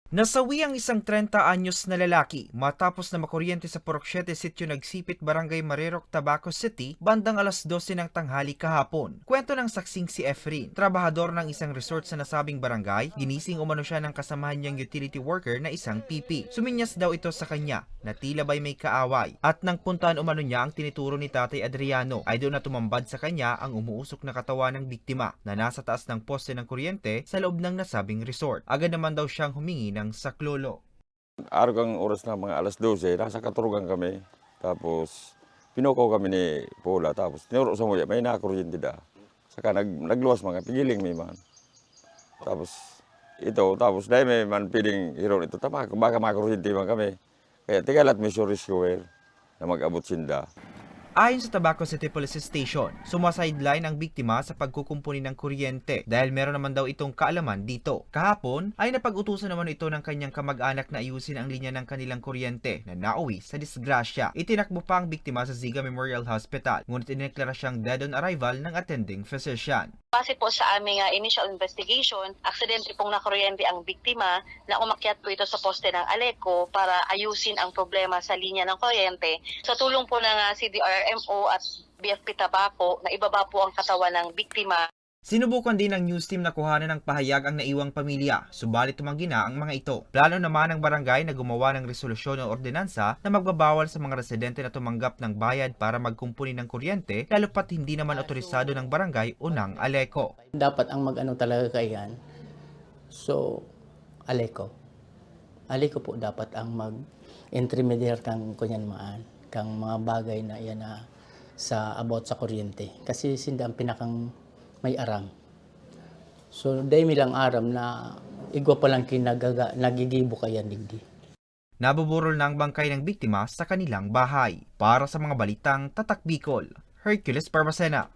Nasawi ang isang 30 anyos na lalaki matapos na makuryente sa Purok 7 Sitio Nagsipit, Barangay Marirok, Tabaco City, bandang alas 12 ng tanghali kahapon. Kwento ng saksing si Efrin, trabahador ng isang resort sa nasabing barangay, ginising umano siya ng kasamahan niyang utility worker na isang PP. Suminyas daw ito sa kanya na tila ba'y may kaaway at nang puntaan umano niya ang tinituro ni Tatay Adriano ay doon na tumambad sa kanya ang umuusok na katawan ng biktima na nasa taas ng poste ng kuryente sa loob ng nasabing resort. Agad naman daw siyang humingi ng saklolo. Araw kang oras na mga alas 12, nasa Katurugan kami. Tapos pinukaw kami ni Paula. Tapos tinuro sa muya, may nakakuryente da. Saka nagluwas mga pigiling may man. Tapos dahil may man piling hero ito, baka makakuryente man kami. Kaya tigalat may rescuer na mag-abot sinda. Ayon sa Tabaco City Police Station, sumasideline ang biktima sa pagkukumpuni ng kuryente dahil meron naman daw itong kaalaman dito. Kahapon ay napag-utusan naman ito ng kanyang kamag-anak na ayusin ang linya ng kanilang kuryente na nauwi sa disgrasya. Itinakbo pa ang biktima sa Ziga Memorial Hospital, ngunit ineklara siyang dead on arrival ng attending physician. Base po sa aming initial investigation, aksidente pong nakuryente ang biktima na umakyat po ito sa poste ng Aleco para ayusin ang problema sa linya ng kuryente. Sa tulong po ng CDRMO at BFP Tabaco, na ibaba po ang katawan ng biktima. Sinubukan din ng news team na kuhanan ng pahayag ang naiwang pamilya, subalit tumanggi na ang mga ito. Plano naman ng barangay na gumawa ng resolusyon o ordinansa na magbabawal sa mga residente na tumanggap ng bayad para magkumpuni ng kuryente, lalo pat hindi naman otorisado ng barangay o ng Aleco. Dapat ang mag-ano talaga kayan. So, Aleco. Aleco po dapat ang mag-intermediate kang kunyanmaan, kang mga bagay na yan na sa about sa kuryente. Kasi sinda ang pinakang may aram. So, dahil milang aram na igwa pa lang nagigibo kayan digdi. Nabuburol na ang bangkay ng biktima sa kanilang bahay. Para sa mga balitang Tatak Bicol, Hercules Barbacena.